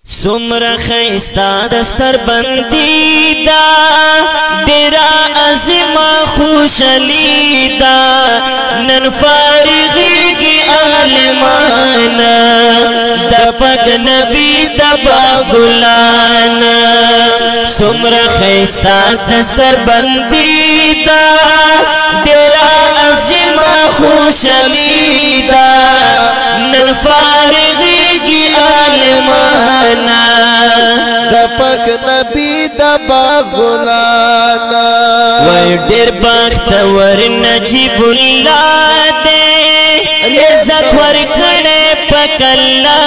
सुमरा खैस्ता दस्तर बंदी दा डेरा अज़ीमा खुशलीदा नन फारिगी की आलमाना दपक नबी दबा गुलाना सुमरा खैस्ता दस्तर बंदी दा डेरा अज़ीमा खुशलीदा नन फारिगी की आलमाना दपक नबी दबा गुलाना वही डेर बख्तवर नजीबुल्लाह दे रिज़्क़ वर खड़े पकल्ला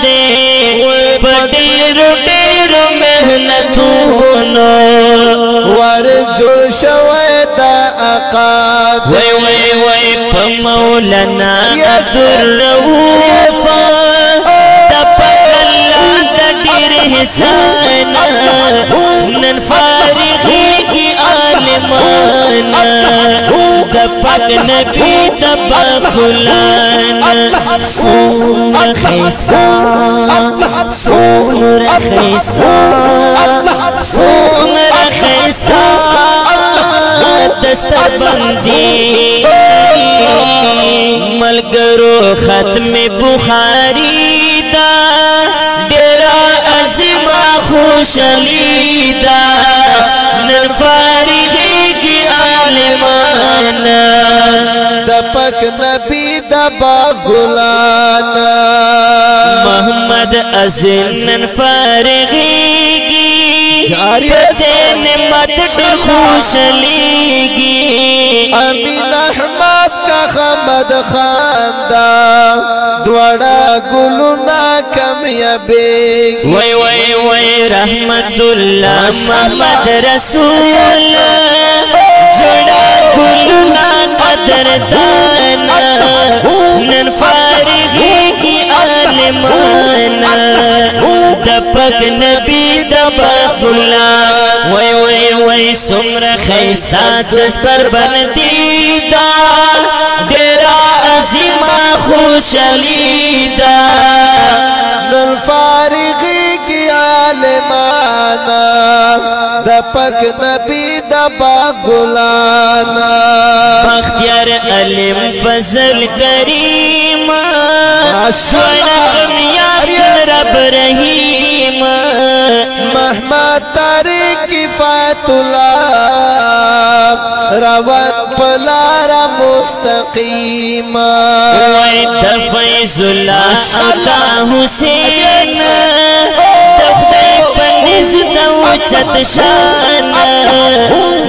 दे पटेरो टेरो मेहनतूनो वर जो शवेदा अकाद वही पमौलना अज़ुर्रऊफ़ा हिसाना नन फारिगी की आलमाना दपक नबी दबा गुलाना सूर खैस्ता सूर खैस्ता सूर खैस्ता दस्तर बंदी मलगरो खत्म बुखारी दा खुशलीदा नन फारिगी की आलमाना दपक नबी दबा गुलाना मोहम्मद अज़ीम नन फारिगी की मत खुशलीगी अमीन अहमद का खमद खानदा द्वारा गुलुना कमियाबे वही वही वही रहमतुल्लाह मोहम्मद रसूल जुड़ा गुलुना कदरदाना नन फारिगी की आलमाना दपक नबी दबा गुलाना वही सुमरा खैस्ता दस्तर बंदी दा डेरा अज़ीमा खुशलीदा नन फारिगी की आलमाना दपक नबी दबा गुलाना बख्तियार अलीम फजल करीमा रब रहीमा महमद तारिक किफ़ायतुल्लाह रवन पलारा मुस्तकीमा फैज़ुल्लाह अता हुसैन दफ्ते पनिज़ दौचत शान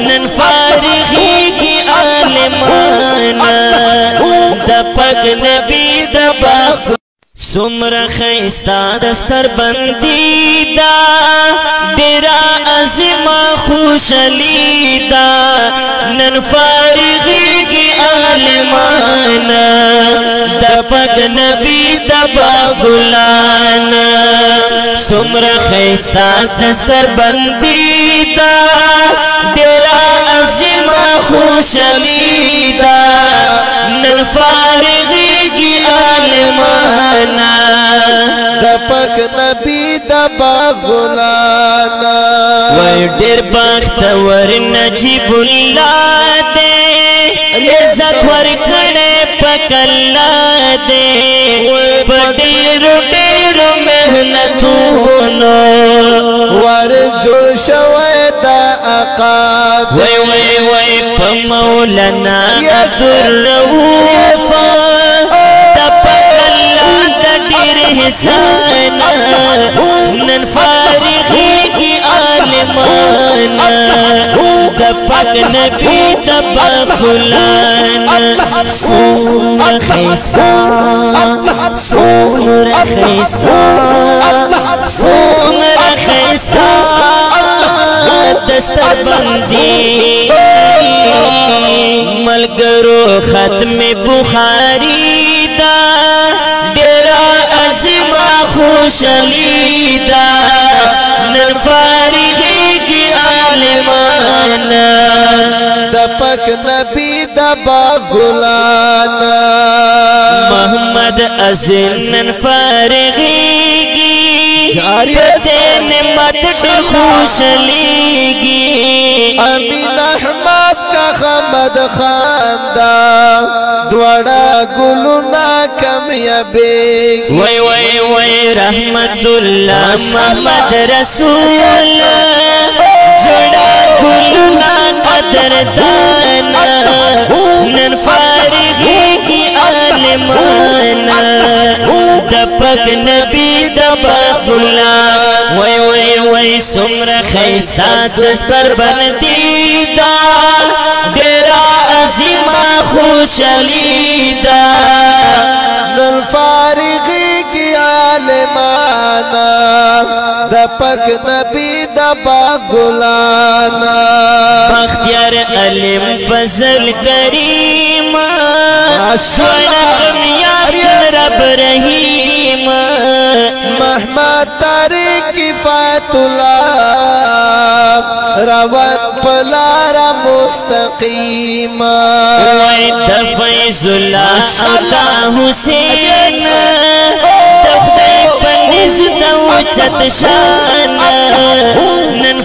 नन फारिगी की आलमाना दपक नबी दबा सुमरा खैस्ता दस्तर बंदी दा डेरा अज़ीमा खुशलीदा नन फारिगी की आलमाना दपक नबी दबा गुलाना सुमरा खैस्ता दस्तर बंदी दा डेरा अज़ीमा खुशलीदा नन फारिगी की आलमाना दपक नबी दबा गुलाना वही डेर बख्तवर नजीबुल्लाह दे रिज़्क़ वर खड़े पकल्ला दे पटेरो टेरो मेहनतूनो वर जो शवेदा अकाद वही पमौलना अज़ुर्रऊफ़ा हिसाना नन फारिगी की आलमाना दपक नबी दबा गुलाना सूर खैस्ता सूर खैस्ता सूर खैस्ता दस्तर बंदी मलगरो खत्म बुखारी दा खुशलीदा नन फारिगी की आलमाना दपक नबी दबा गुलाना मोहम्मद अज़ीम नन फारिगी की پتے نعمت ڈر خوش لیگی امین احمد کا حمد خاندا دوڑا گلونا کامیابی وی وی وی رحمت اللہ محمد رسول جڑا گلونا قدر دانا نن فارغی کی عالمانا دپک نبی دباب اللہ وی وی وی سمر خیستا دستر بندیدا دیرا عظیمہ خوش علیدہ نن فارغی کی عالمانا دپک نبی دبا گلانا بختیار علم فضل کریم ونغمیات رب رحیم محمد طارق کفایت اللہ روان پلارا مستقیم ویدفیض اللہ شتا حسین تخدی پنیز دو چت شان نن